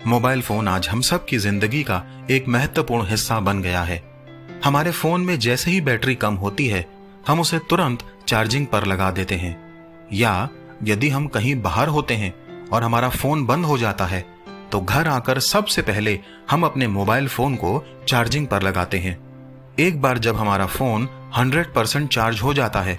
Mobile phone आज हम सब की जिंदगी का एक महत्वपूर्ण हिस्सा बन गया है। हमारे फोन में जैसे ही बैटरी कम होती है, हम उसे तुरंत चार्जिंग पर लगा देते हैं, या यदि हम कहीं बाहर होते हैं और हमारा फोन बंद हो जाता है तो घर आकर सबसे पहले हम अपने मोबाइल फोन को चार्जिंग पर लगाते हैं। एक बार जब हमारा फोन 100% चार्ज हो जाता है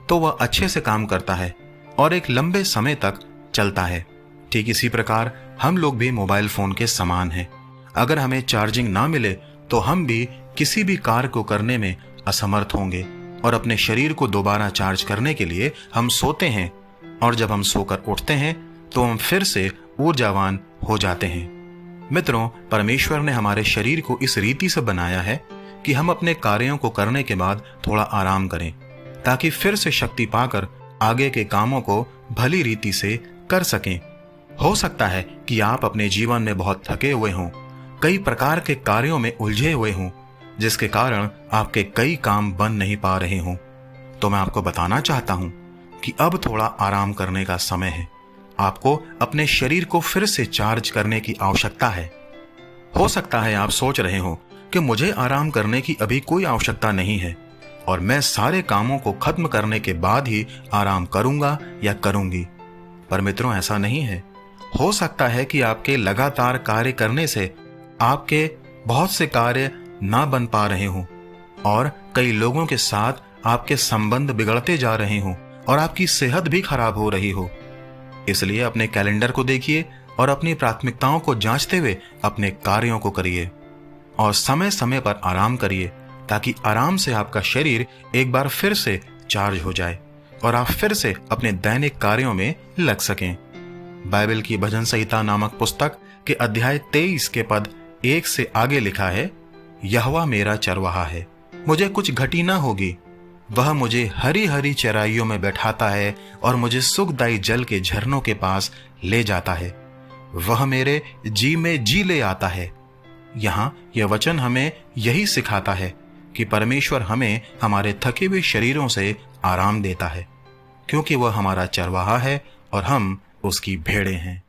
तो वह अच्छे से काम करता है और एक लंबे समय तक चलता है। ठीक इसी प्रकार हम लोग भी मोबाइल फोन के समान हैं। अगर हमें चार्जिंग ना मिले तो हम भी किसी भी कार्य को करने में असमर्थ होंगे और अपने शरीर को दोबारा चार्ज करने के लिए हम सोते हैं, और जब हम सोकर उठते हैं तो हम फिर से ऊर्जावान हो जाते हैं। मित्रों, परमेश्वर ने हमारे शरीर को इस रीति से बनाया है कि हम अपने कार्यों को करने के बाद थोड़ा आराम करें, ताकि फिर से शक्ति पाकर आगे के कामों को भली रीति से कर सकें। हो सकता है कि आप अपने जीवन में बहुत थके हुए हों, कई प्रकार के कार्यों में उलझे हुए हों, जिसके कारण आपके कई काम बन नहीं पा रहे हों। तो मैं आपको बताना चाहता हूं कि अब थोड़ा आराम करने का समय है। आपको अपने शरीर को फिर से चार्ज करने की आवश्यकता है। हो सकता है आप सोच रहे हो कि मुझे आराम करने की अभी कोई आवश्यकता नहीं है और मैं सारे कामों को खत्म करने के बाद ही आराम करूंगा या करूंगी। पर मित्रों, ऐसा नहीं है। हो सकता है कि आपके लगातार कार्य करने से आपके बहुत से कार्य ना बन पा रहे हों और कई लोगों के साथ आपके संबंध बिगड़ते जा रहे हों और आपकी सेहत भी खराब हो रही हो। इसलिए अपने कैलेंडर को देखिए और अपनी प्राथमिकताओं को जांचते हुए अपने कार्यों को करिए और समय समय पर आराम करिए, ताकि आराम से आपका शरीर एक बार फिर से चार्ज हो जाए और आप फिर से अपने दैनिक कार्यों में लग सकें। बाइबल की भजन संहिता नामक पुस्तक के अध्याय 23 के पद 1 से आगे लिखा है, यहोवा मेरा चरवाहा है, मुझे कुछ घटी न होगी। वह मुझे हरी हरी चराइयों में बैठाता है और मुझे सुखदायी जल के झरनों के पास ले जाता है। वह मेरे जी में जी ले आता है। यहाँ यह वचन हमें यही सिखाता है कि परमेश्वर हमें हमारे थके हुए शरीरों से आराम देता है, क्योंकि वह हमारा चरवाहा है और हम उसकी भेड़ें हैं।